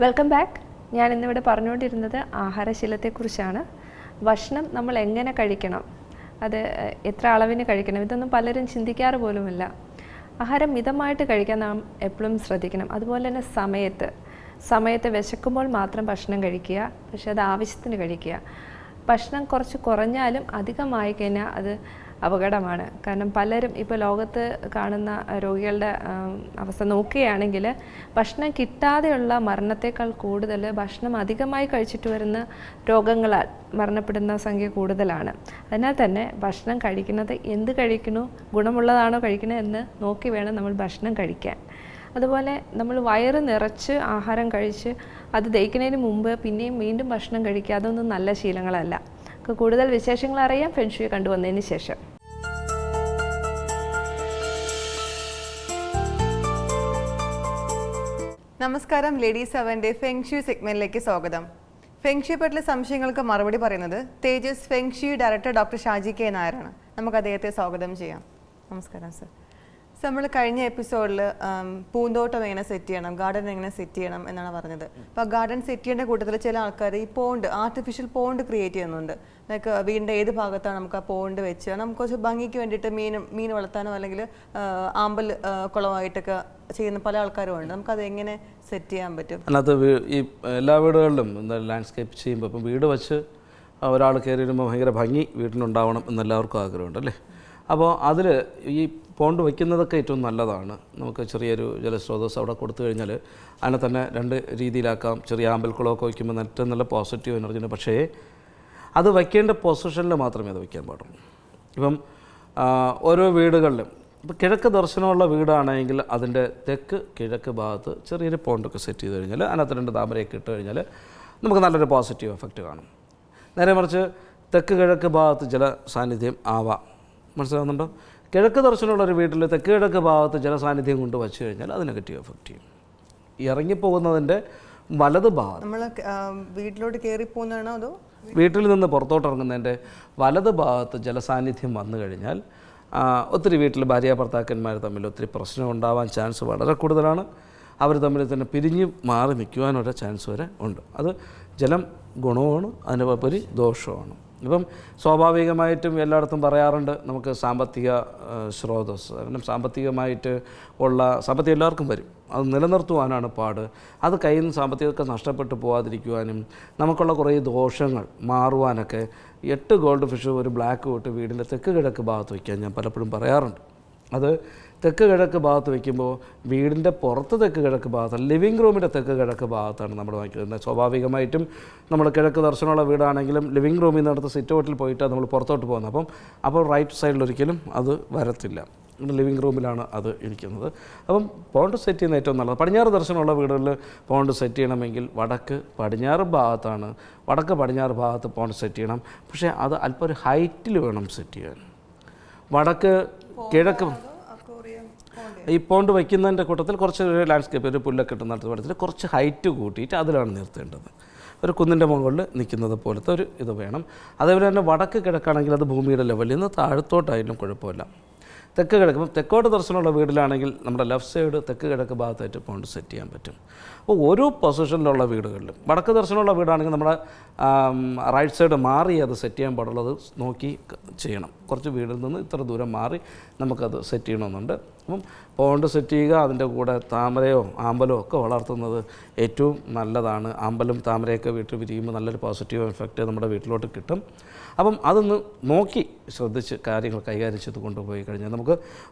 Welcome back. ഞാൻ ഇന്നിവിടെ പറഞ്ഞുകൊണ്ടിരുന്നത് ആഹാരശീലത്തെക്കുറിച്ചാണ്. ഭക്ഷണം നമ്മൾ എങ്ങനെ കഴിക്കണം, അത് എത്ര അളവിന് കഴിക്കണം, ഇതൊന്നും പലരും ചിന്തിക്കാറ് പോലുമില്ല. ആഹാരം മിതമായിട്ട് കഴിക്കാൻ നാം എപ്പോഴും ശ്രദ്ധിക്കണം. അതുപോലെ തന്നെ സമയത്ത് വിശക്കുമ്പോൾ മാത്രം ഭക്ഷണം കഴിക്കുക, പക്ഷേ അത് ആവശ്യത്തിന് കഴിക്കുക. ഭക്ഷണം കുറച്ച് കുറഞ്ഞാലും അധികമായി കഴിഞ്ഞാൽ അത് അപകടമാണ്. കാരണം പലരും ഇപ്പോൾ ലോകത്ത് കാണുന്ന രോഗികളുടെ അവസ്ഥ നോക്കുകയാണെങ്കിൽ ഭക്ഷണം കിട്ടാതെയുള്ള മരണത്തേക്കാൾ കൂടുതൽ ഭക്ഷണം അധികമായി കഴിച്ചിട്ട് വരുന്ന രോഗങ്ങളാൽ മരണപ്പെടുന്ന സംഖ്യ കൂടുതലാണ്. അതിനാൽ തന്നെ ഭക്ഷണം കഴിക്കുന്നത് എന്ത് കഴിക്കണോ, ഗുണമുള്ളതാണോ കഴിക്കണത് എന്ന് നോക്കി വേണം നമ്മൾ ഭക്ഷണം കഴിക്കാൻ. അതുപോലെ നമ്മൾ വയറ് നിറച്ച് ആഹാരം കഴിച്ച് അത് ദഹിക്കുന്നതിന് മുമ്പ് പിന്നെയും വീണ്ടും ഭക്ഷണം കഴിക്കുക, അതൊന്നും നല്ല ശീലങ്ങളല്ല. കൂടുതൽ വിശേഷങ്ങൾ അറിയാം ഫെങ്ഷുയി കണ്ടുവന്നതിന് ശേഷം. നമസ്കാരം, ലേഡീസ് അവൻ്റെ ഫെങ്ഷുയി സെഗ്മെന്റിലേക്ക് സ്വാഗതം. ഫെങ്ഷുയെ പറ്റിയുള്ള സംശയങ്ങൾക്ക് മറുപടി പറയുന്നത് Tejas feng shui director doctor Shaji K നായരാണ്. നമുക്ക് അദ്ദേഹത്തെ സ്വാഗതം ചെയ്യാം. നമസ്കാരം സർ. നമ്മൾ കഴിഞ്ഞ എപ്പിസോഡിൽ പൂന്തോട്ടം എങ്ങനെ സെറ്റ് ചെയ്യണം, ഗാർഡൻ എങ്ങനെ സെറ്റ് ചെയ്യണം എന്നാണ് പറഞ്ഞത്. അപ്പോൾ ഗാർഡൻ സെറ്റ് ചെയ്യേണ്ട കൂട്ടത്തിൽ ചില ആൾക്കാർ ഈ ആർട്ടിഫിഷ്യൽ പോണ്ട് ക്രിയേറ്റ് ചെയ്യുന്നുണ്ട്. ലൈക്ക് വീടിൻ്റെ ഏത് ഭാഗത്താണ് നമുക്ക് ആ പോണ്ട് വെച്ച് നമുക്ക് കുറച്ച് ഭംഗിക്ക് വേണ്ടിയിട്ട് മീൻ വളർത്താനോ അല്ലെങ്കിൽ ആമ്പൽ കുളമായിട്ടൊക്കെ ചെയ്യുന്ന പല ആൾക്കാരും ഉണ്ട്. നമുക്കത് എങ്ങനെ സെറ്റ് ചെയ്യാൻ പറ്റും? അതിനകത്ത് ഈ എല്ലാ വീടുകളിലും ലാൻഡ്സ്കേപ്പ് ചെയ്യുമ്പോൾ ഇപ്പം വീട് വെച്ച് ഒരാൾ കയറി വരുമ്പോൾ ഭയങ്കര ഭംഗി വീട്ടിനുണ്ടാവണം എന്നെല്ലാവർക്കും ആഗ്രഹമുണ്ട് അല്ലേ. അപ്പോൾ അതിൽ ഈ പോണ്ട് വയ്ക്കുന്നതൊക്കെ ഏറ്റവും നല്ലതാണ്. നമുക്ക് ചെറിയൊരു ജലസ്രോതസ് അവിടെ കൊടുത്തു കഴിഞ്ഞാൽ അതിനെ തന്നെ രണ്ട് രീതിയിലാക്കാം. ചെറിയ ആമ്പൽക്കുളമൊക്കെ വയ്ക്കുമ്പോൾ ഏറ്റവും നല്ല പോസിറ്റീവ് എനർജി ഉണ്ട്. പക്ഷേ അത് വയ്ക്കേണ്ട പൊസിഷനിൽ മാത്രമേ അത് വയ്ക്കാൻ പാടുള്ളൂ. ഇപ്പം ഓരോ വീടുകളിലും ഇപ്പോൾ കിഴക്ക് ദർശനമുള്ള വീടാണെങ്കിൽ അതിൻ്റെ തെക്ക് കിഴക്ക് ഭാഗത്ത് ചെറിയൊരു പോണ്ടൊക്കെ സെറ്റ് ചെയ്ത് കഴിഞ്ഞാൽ അതിനകത്ത് രണ്ട് താമരയൊക്കെ ഇട്ട് കഴിഞ്ഞാൽ നമുക്ക് നല്ലൊരു പോസിറ്റീവ് എഫക്റ്റ് കാണും. നേരെ മറിച്ച് തെക്ക് കിഴക്ക് ഭാഗത്ത് ജല സാന്നിധ്യം ആവാം. മനസ്സിലാകുന്നുണ്ടോ? കിഴക്ക് ദർശനമുള്ളൊരു വീട്ടിൽ തെക്ക് കിഴക്ക് ഭാഗത്ത് ജലസാന്നിധ്യം കൊണ്ട് വച്ചു കഴിഞ്ഞാൽ അത് നെഗറ്റീവ് എഫക്റ്റ് ചെയ്യും. ഇറങ്ങിപ്പോകുന്നതിൻ്റെ വലത് ഭാഗം, നമ്മൾ വീട്ടിലോട്ട് കയറി പോകുന്നതാണോ അതോ വീട്ടിൽ നിന്ന് പുറത്തോട്ട് ഇറങ്ങുന്നതിൻ്റെ വലത് ഭാഗത്ത് ജലസാന്നിധ്യം വന്നു കഴിഞ്ഞാൽ ഒത്തിരി വീട്ടിൽ ഭാര്യ ഭർത്താക്കന്മാർ തമ്മിൽ ഒത്തിരി പ്രശ്നം ഉണ്ടാവാൻ ചാൻസ് വളരെ കൂടുതലാണ്. അവർ തമ്മിൽ തന്നെ പിരിഞ്ഞ് മാറി നിൽക്കുവാനൊരു ചാൻസ് വരെ ഉണ്ട്. അത് ജലം ഗുണമാണ്, അതിനുപരി ദോഷമാണ്. ഇപ്പം സ്വാഭാവികമായിട്ടും എല്ലായിടത്തും പറയാറുണ്ട് നമുക്ക് സാമ്പത്തിക സ്രോതസ്, കാരണം സാമ്പത്തികമായിട്ട് സാമ്പത്തികം എല്ലാവർക്കും വരും, അത് നിലനിർത്തുവാനാണ് പാട്. അത് കയ്യിൽ നിന്ന് സാമ്പത്തികമൊക്കെ നഷ്ടപ്പെട്ടു പോകാതിരിക്കുവാനും നമുക്കുള്ള കുറേ ദോഷങ്ങൾ മാറുവാനൊക്കെ 8 ഗോൾഡ് ഫിഷ് ഒരു ബ്ലാക്ക് തൊട്ട് വീടിൻ്റെ തെക്ക് കിഴക്ക് ഭാഗത്ത് വയ്ക്കാൻ ഞാൻ പലപ്പോഴും പറയാറുണ്ട്. അത് തെക്ക് കിഴക്ക് ഭാഗത്ത് വയ്ക്കുമ്പോൾ വീടിൻ്റെ പുറത്ത് തെക്ക് കിഴക്ക് ഭാഗത്ത്, ലിവിങ് റൂമിൻ്റെ തെക്ക് കിഴക്ക് ഭാഗത്താണ് നമ്മൾ വയ്ക്കുന്നത്. സ്വാഭാവികമായിട്ടും നമ്മൾ കിഴക്ക് ദർശനമുള്ള വീടാണെങ്കിലും ലിവിങ് റൂമിൽ നിന്ന് അടുത്ത് സിറ്റ് ഔട്ടിൽ പോയിട്ടാണ് നമ്മൾ പുറത്തോട്ട് പോകുന്നത്. അപ്പോൾ റൈറ്റ് സൈഡിലൊരിക്കലും അത് വരത്തില്ല. ലിവിങ് റൂമിലാണ് അത് ഇരിക്കുന്നത്. അപ്പം പോണ്ട് സെറ്റ് ചെയ്യുന്ന ഏറ്റവും നല്ലത്. പടിഞ്ഞാറ് ദർശനമുള്ള വീടുകളിൽ പോണ്ട് സെറ്റ് ചെയ്യണമെങ്കിൽ വടക്ക് പടിഞ്ഞാറ് ഭാഗത്ത് പോണ്ട് സെറ്റ് ചെയ്യണം. പക്ഷേ അത് അല്പം ഒരു ഹൈറ്റിൽ വേണം സെറ്റ് ചെയ്യാൻ. വടക്ക് കിഴക്ക് ഈ പോണ്ട് വയ്ക്കുന്നതിൻ്റെ കൂട്ടത്തിൽ കുറച്ച് ലാൻഡ്സ്കേപ്പ് ഒരു പുല്ലൊക്കെ ഇട്ടുന്ന പടത്തിൽ കുറച്ച് ഹൈറ്റ് കൂട്ടിയിട്ട് അതിലാണ് നിർത്തേണ്ടത്. ഒരു കുന്നിൻ്റെ മുകളിൽ നിൽക്കുന്നത് പോലത്തെ ഒരു ഇത് വേണം. അതേപോലെ തന്നെ വടക്ക് കിഴക്കാണെങ്കിൽ അത് ഭൂമിയുടെ ലെവലിൽ നിന്ന് താഴത്തോട്ടായാലും കുഴപ്പമില്ല. തെക്ക് കിഴക്ക്, ഇപ്പം തെക്കോട്ട് ദർശനമുള്ള വീട്ടിലാണെങ്കിൽ നമ്മുടെ ലെഫ്റ്റ് സൈഡ് തെക്ക് കിഴക്ക് ഭാഗത്തായിട്ട് പോണ്ട് സെറ്റ് ചെയ്യാൻ പറ്റും. അപ്പോൾ ഓരോ പൊസിഷനിലുള്ള വീടുകളിലും വടക്ക് ദർശനമുള്ള വീടാണെങ്കിൽ നമ്മുടെ റൈറ്റ് സൈഡ് മാറി അത് സെറ്റ് ചെയ്യാൻ പാടുള്ളത് നോക്കി ചെയ്യണം. കുറച്ച് വീടിൽ നിന്ന് ഇത്ര ദൂരം മാറി നമുക്കത് സെറ്റ് ചെയ്യണമെന്നുണ്ട്. അപ്പം പോണ്ട് സെറ്റ് ചെയ്യുക, അതിൻ്റെ കൂടെ താമരയോ ആമ്പലോ ഒക്കെ വളർത്തുന്നത് ഏറ്റവും നല്ലതാണ്. ആമ്പലും താമരയൊക്കെ വീട്ടിൽ വിരിയുമ്പോൾ നല്ലൊരു പോസിറ്റീവ് എഫക്റ്റ് നമ്മുടെ വീട്ടിലോട്ട് കിട്ടും. അപ്പം അതൊന്ന് നോക്കി ശ്രദ്ധിച്ച് കാര്യങ്ങൾ കൈകാര്യം ചെയ്ത് കൊണ്ടുപോയി കഴിഞ്ഞാൽ നമുക്ക്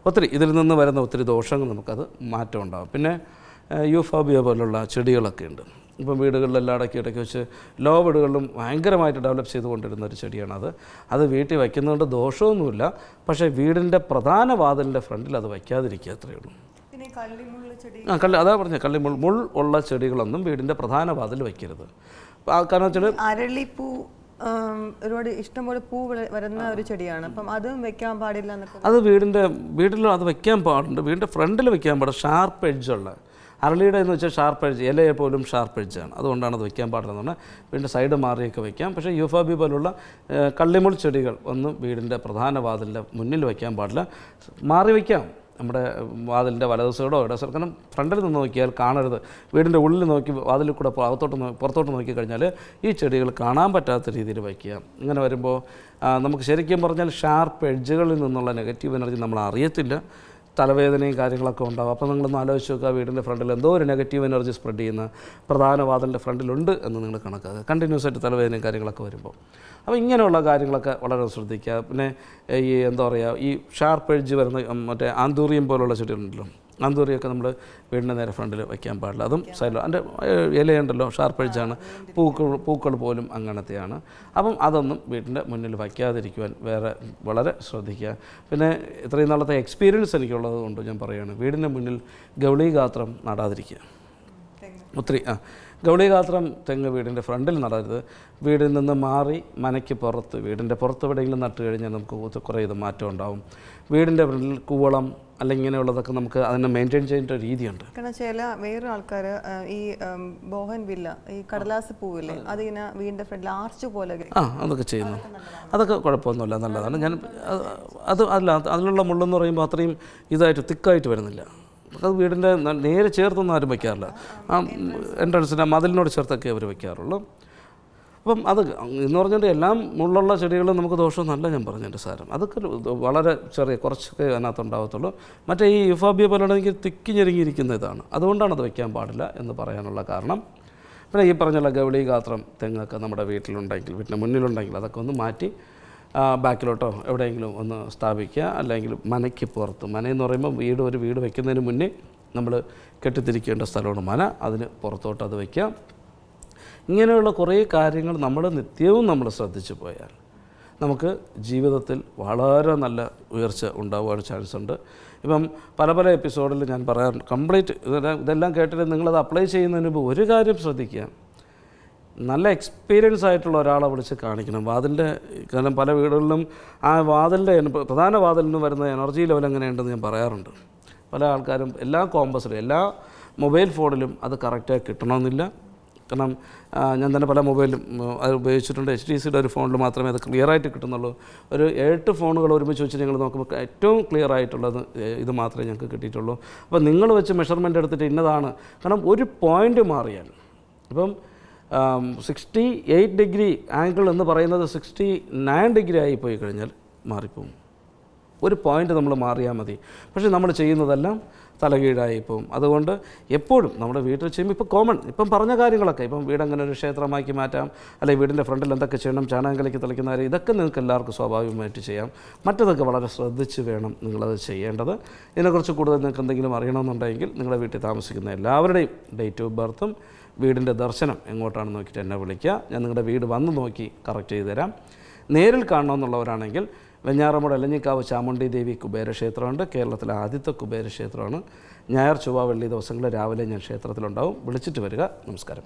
ഇതിൽ നിന്ന് വരുന്ന ഒത്തിരി ദോഷങ്ങൾ നമുക്കത് മാറ്റം ഉണ്ടാകും. പിന്നെ യൂഫോബിയ പോലുള്ള ചെടികളൊക്കെ ഉണ്ട്. ഇപ്പം വീടുകളിലെല്ലാം ഇടയ്ക്ക് വെച്ച് എല്ലാ വീടുകളിലും ഭയങ്കരമായിട്ട് ഡെവലപ്പ് ചെയ്തുകൊണ്ടിരുന്ന ഒരു ചെടിയാണ് അത് വീട്ടിൽ വയ്ക്കുന്നതുകൊണ്ട് ദോഷമൊന്നുമില്ല. പക്ഷേ വീടിൻ്റെ പ്രധാന വാതിലിൻ്റെ ഫ്രണ്ടിൽ അത് വയ്ക്കാതിരിക്കുക, അത്രയേ ഉള്ളൂ. അതാ പറഞ്ഞത്, മുൾ ഉള്ള ചെടികളൊന്നും വീടിൻ്റെ പ്രധാന വാതിൽ വയ്ക്കരുത്. കാരണം വെച്ചാൽ അരളിപ്പൂ ഒരുപാട് ഇഷ്ടംപോലെ പൂ വരുന്ന ഒരു ചെടിയാണ്. അപ്പം അതും വെക്കാൻ പാടില്ല. അത് വീട്ടിൽ അത് വെക്കാൻ പാടുണ്ട്. വീടിൻ്റെ ഫ്രണ്ടിൽ വെക്കാൻ പാടില്ല. ഷാർപ്പ് എഡ്ജുള്ള അരളിയുടെ എന്ന് വെച്ചാൽ ഷാർപ്പ് എഡ്ജ്, ഇലയെ പോലും ഷാർപ്പ് എഡ്ജാണ്. അതുകൊണ്ടാണ് അത് വയ്ക്കാൻ പാടില്ലെന്ന് പറഞ്ഞാൽ വീടിൻ്റെ സൈഡ് മാറിയൊക്കെ വയ്ക്കാം. പക്ഷേ യൂഫോബി പോലുള്ള കള്ളിമുൾ ചെടികൾ ഒന്നും വീടിൻ്റെ പ്രധാന വാതിലിൻ്റെ മുന്നിൽ വയ്ക്കാൻ പാടില്ല. മാറി വയ്ക്കാം, നമ്മുടെ വാതിലിൻ്റെ വലതുസൈഡോ ഇടസൈഡോ, കാരണം ഫ്രണ്ടിൽ നിന്ന് നോക്കിയാൽ കാണരുത്. വീടിൻ്റെ ഉള്ളിൽ നോക്കി വാതിലിൽ കൂടെ പുറത്തോട്ട് നോക്കിക്കഴിഞ്ഞാൽ ഈ ചെടികൾ കാണാൻ പറ്റാത്ത രീതിയിൽ വയ്ക്കുക. ഇങ്ങനെ വരുമ്പോൾ നമുക്ക് ശരിക്കും പറഞ്ഞാൽ ഷാർപ്പ് എഡ്ജുകളിൽ നിന്നുള്ള നെഗറ്റീവ് എനർജി നമ്മൾ അറിയത്തില്ല. തലവേദനയും കാര്യങ്ങളൊക്കെ ഉണ്ടാകും. അപ്പോൾ നിങ്ങളൊന്ന് ആലോചിച്ച് നോക്കുക, വീടിൻ്റെ ഫ്രണ്ടിൽ എന്തോ ഒരു നെഗറ്റീവ് എനർജി സ്പ്രെഡ് ചെയ്യുന്ന പ്രധാന വാതിലിൻ്റെ ഫ്രണ്ടിലുണ്ട് എന്ന് നിങ്ങൾ കണക്കാക്കുക, കണ്ടിന്യൂസ് ആയിട്ട് തലവേദനയും കാര്യങ്ങളൊക്കെ വരുമ്പോൾ. അപ്പോൾ ഇങ്ങനെയുള്ള കാര്യങ്ങളൊക്കെ വളരെ ശ്രദ്ധിക്കുക. പിന്നെ ഈ എന്താ പറയുക, ഈ ഷാർപ്പ് എഡ്ജ് വരുന്ന മറ്റേ ആന്തൂറിയം പോലുള്ള ചെടികളുണ്ടല്ലോ, ആന്തൂറിയൊക്കെ നമ്മൾ വീടിൻ്റെ നേരെ ഫ്രണ്ടിൽ വയ്ക്കാൻ പാടില്ല. അതും സൈഡിൽ അതിൻ്റെ ഇലയുണ്ടല്ലോ, ഷാർപ്പ് എഡ്ജാണ്. പൂക്കൾ പോലും അങ്ങനത്തെയാണ്. അപ്പം അതൊന്നും വീടിൻ്റെ മുന്നിൽ വയ്ക്കാതിരിക്കുവാൻ വളരെ ശ്രദ്ധിക്കുക. പിന്നെ ഇത്രയും നാളത്തെ എക്സ്പീരിയൻസ് എനിക്കുള്ളത് കൊണ്ട് ഞാൻ പറയുകയാണ്, വീടിൻ്റെ മുന്നിൽ ഗൗളീഗാത്രം നടാതിരിക്കുക. ഒത്തിരി ഗൗളീഗാത്രം തെങ്ങ് വീടിൻ്റെ ഫ്രണ്ടിൽ നടരുത്. വീടിൽ നിന്ന് മാറി മനയ്ക്ക് പുറത്ത്, വീടിൻ്റെ പുറത്ത് എവിടെയെങ്കിലും നട്ട് കഴിഞ്ഞാൽ നമുക്ക് കുറേ ഇത് മാറ്റം ഉണ്ടാവും. വീടിൻ്റെ ഫ്രണ്ടിൽ കൂവളം അല്ലെങ്കിൽ ഇങ്ങനെയുള്ളതൊക്കെ നമുക്ക് അതിനെ മെയിൻറ്റെയിൻ ചെയ്യേണ്ട രീതിയുണ്ട്. കാരണം ചില വേറെ ആൾക്കാർ ഈ ബോഹൻ വില്ല, ഈ കടലാസ് പൂവില്ലേ, അതിങ്ങനെ വീടിൻ്റെ ഫ്രണ്ടിൽ ആർച്ച് പോലെ അതൊക്കെ ചെയ്യുന്നു. അതൊക്കെ കുഴപ്പമൊന്നുമില്ല, നല്ലതാണ്. ഞാൻ അതിലുള്ള മുള്ളെന്ന് പറയുമ്പോൾ അത്രയും ഇതായിട്ട് തിക്കായിട്ട് വരുന്നില്ല. അത് വീടിൻ്റെ നേരെ ചേർത്തൊന്നും ആരും വയ്ക്കാറില്ല. എൻട്രൻസിൻ്റെ മതിലിനോട് ചേർത്തൊക്കെ അവർ വയ്ക്കാറുള്ളൂ. അപ്പം അത് എന്ന് പറഞ്ഞാൽ എല്ലാം മുള്ളുള്ള ചെടികൾ നമുക്ക് ദോഷമൊന്നുമല്ല ഞാൻ പറഞ്ഞതിൻ്റെ സാരം. അതൊക്കെ വളരെ കുറച്ചൊക്കെ അതിനകത്ത് ഉണ്ടാകത്തുള്ളൂ. മറ്റേ ഈ യുഫോബിയ പോലെയാണ് എനിക്ക് തിക്കി ഞെരുങ്ങിയിരിക്കുന്ന ഇതാണ്, അതുകൊണ്ടാണ് അത് വയ്ക്കാൻ പാടില്ല എന്ന് പറയാനുള്ള കാരണം. പിന്നെ ഈ പറഞ്ഞുള്ള ഗൗളീഗാത്രം തെങ്ങൊക്കെ നമ്മുടെ വീട്ടിൻ്റെ മുന്നിലുണ്ടെങ്കിൽ അതൊക്കെ ഒന്ന് മാറ്റി ബാക്കിലോട്ടോ എവിടെയെങ്കിലും ഒന്ന് സ്ഥാപിക്കുക. അല്ലെങ്കിൽ മനയ്ക്ക് പുറത്ത്, മനയെന്ന് പറയുമ്പോൾ ഒരു വീട് വയ്ക്കുന്നതിന് മുന്നേ നമ്മൾ കെട്ടിത്തിരിക്കേണ്ട സ്ഥലമാണ് മന, അതിന് പുറത്തോട്ട് അത് വയ്ക്കുക. ഇങ്ങനെയുള്ള കുറേ കാര്യങ്ങൾ നമ്മൾ നിത്യവും നമ്മൾ ശ്രദ്ധിച്ചു പോയാൽ നമുക്ക് ജീവിതത്തിൽ വളരെ നല്ല ഉയർച്ച ഉണ്ടാവാൻ ചാൻസ് ഉണ്ട്. ഇപ്പം പല എപ്പിസോഡിൽ ഞാൻ പറയാറുണ്ട്, കംപ്ലീറ്റ് ഇതെല്ലാം കേട്ടിട്ട് നിങ്ങളത് അപ്ലൈ ചെയ്യുന്നതിന് മുമ്പ് ഒരു കാര്യം ശ്രദ്ധിക്കുക, നല്ല എക്സ്പീരിയൻസ് ആയിട്ടുള്ള ഒരാളെ വിളിച്ച് കാണിക്കണം. കാരണം പല വീടുകളിലും ആ പ്രധാന വാതിലിന് വരുന്ന എനർജി ലെവൽ എങ്ങനെയുണ്ടെന്ന് ഞാൻ പറയാറുണ്ട്. പല ആൾക്കാരും എല്ലാ കോമ്പസിലും എല്ലാ മൊബൈൽ ഫോണിലും അത് കറക്റ്റായി കിട്ടണമെന്നില്ല. കാരണം ഞാൻ തന്നെ പല മൊബൈലും അത് ഉപയോഗിച്ചിട്ടുണ്ട്. HTCയുടെ ഒരു ഫോണിൽ മാത്രമേ അത് ക്ലിയർ ആയിട്ട് കിട്ടുന്നുള്ളൂ. ഒരു 8 ഫോണുകൾ ഒരുമിച്ച് വെച്ച് ഞങ്ങൾ നോക്കുമ്പോൾ ഏറ്റവും ക്ലിയർ ആയിട്ടുള്ളത് ഇത് മാത്രമേ ഞങ്ങൾക്ക് കിട്ടിയിട്ടുള്ളൂ. അപ്പോൾ നിങ്ങൾ വെച്ച് മെഷർമെൻ്റ് എടുത്തിട്ട് ഇന്നതാണ്. കാരണം ഒരു പോയിൻ്റ് മാറിയാൽ, ഇപ്പം 68 ഡിഗ്രി ആംഗിൾ എന്ന് പറയുന്നത് 69 ഡിഗ്രി ആയിപ്പോയി കഴിഞ്ഞാൽ മാറിപ്പോവും. ഒരു പോയിൻ്റ് നമ്മൾ മാറിയാൽ മതി. പക്ഷേ നമ്മൾ ചെയ്യുന്നതെല്ലാം തലകീഴായിപ്പോവും. അതുകൊണ്ട് എപ്പോഴും നമ്മുടെ വീട്ടിൽ ചെയ്യുമ്പോൾ ഇപ്പം പറഞ്ഞ കാര്യങ്ങളൊക്കെ, ഇപ്പം വീടങ്ങനെ ഒരു ക്ഷേത്രമാക്കി മാറ്റാം, അല്ലെങ്കിൽ വീടിൻ്റെ ഫ്രണ്ടിൽ എന്തൊക്കെ ചെയ്യണം, ചാണകം കലക്കി തളിക്കുന്ന കാര്യം, ഇതൊക്കെ നിങ്ങൾക്ക് എല്ലാവർക്കും സ്വാഭാവികമായിട്ട് ചെയ്യാം. മറ്റതൊക്കെ വളരെ ശ്രദ്ധിച്ച് വേണം നിങ്ങളത് ചെയ്യേണ്ടത്. ഇതിനെക്കുറിച്ച് കൂടുതൽ നിങ്ങൾക്ക് എന്തെങ്കിലും അറിയണമെന്നുണ്ടെങ്കിൽ നിങ്ങളുടെ വീട്ടിൽ താമസിക്കുന്ന എല്ലാവരുടെയും ഡേറ്റ് ഓഫ് ബർത്തും വീടിൻ്റെ ദർശനം എങ്ങോട്ടാണെന്ന് നോക്കിയിട്ട് എന്നെ വിളിക്കുക. ഞാൻ നിങ്ങളുടെ വീട് വന്ന് നോക്കി കറക്റ്റ് ചെയ്ത് തരാം. നേരിൽ കാണണമെന്നുള്ളവരാണെങ്കിൽ വെഞ്ഞാറമൂട് എലഞ്ഞിക്കാവ് ചാമുണ്ഡി ദേവി കുബേരക്ഷേത്രമുണ്ട്. കേരളത്തിലെ ആദ്യത്തെ കുബേരക്ഷേത്രമാണ്. ഞായർ, ചൊവ്വ, വെള്ളി ദിവസങ്ങളിൽ രാവിലെ ഞാൻ ക്ഷേത്രത്തിലുണ്ടാവും. വിളിച്ചിട്ട് വരിക. നമസ്കാരം.